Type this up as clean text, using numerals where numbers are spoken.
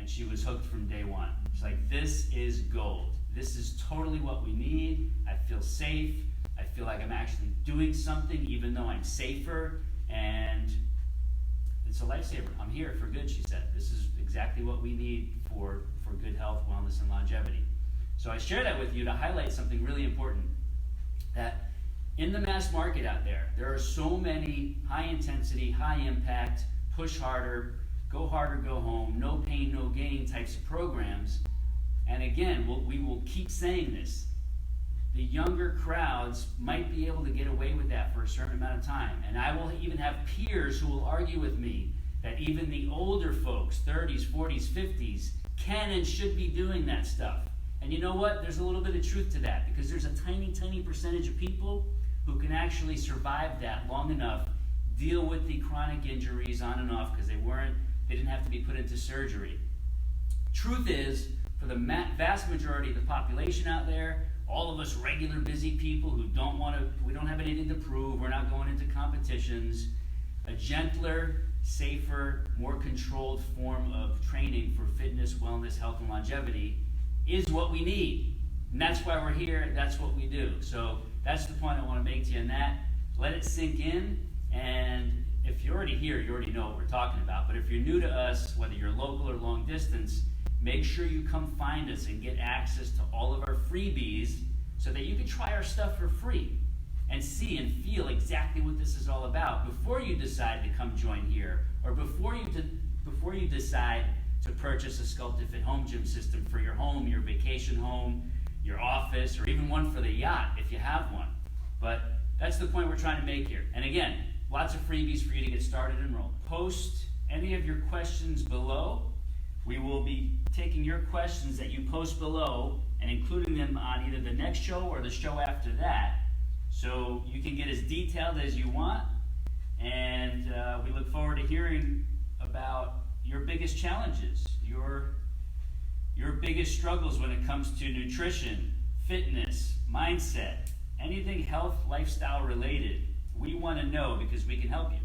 and she was hooked from day one. She's like, this is gold. This is totally what we need. I feel safe. I feel like I'm actually doing something even though I'm safer, and it's a lifesaver. I'm here for good, she said. This is exactly what we need for good health, wellness, and longevity. So I share that with you to highlight something really important, that in the mass market out there are so many high intensity, high impact, push harder, go home, no pain, no gain types of programs. And again, we will keep saying this. The younger crowds might be able to get away with that for a certain amount of time. And I will even have peers who will argue with me that even the older folks, 30s, 40s, 50s, can and should be doing that stuff. And you know what? There's a little bit of truth to that, because there's a tiny, tiny percentage of people who can actually survive that long enough, deal with the chronic injuries on and off, because they didn't have to be put into surgery. Truth is, for the vast majority of the population out there, all of us regular busy people who we don't have anything to prove, we're not going into competitions, a gentler, safer, more controlled form of training for fitness, wellness, health, and longevity is what we need. And that's why we're here, that's what we do. So that's the point I want to make to you in that. Let it sink in, and if you're already here, you already know what we're talking about. But if you're new to us, whether you're local or long distance, make sure you come find us and get access to all of our freebies so that you can try our stuff for free and see and feel exactly what this is all about before you decide to come join here, or before you decide to purchase a Sculpted Fit home gym system for your home, your vacation home, your office, or even one for the yacht if you have one. But that's the point we're trying to make here. And again, lots of freebies for you to get started and enrolled. Post any of your questions below. We will be taking your questions that you post below and including them on either the next show or the show after that, so you can get as detailed as you want. And we look forward to hearing about your biggest challenges, your biggest struggles when it comes to nutrition, fitness, mindset, anything health, lifestyle related. We want to know, because we can help you.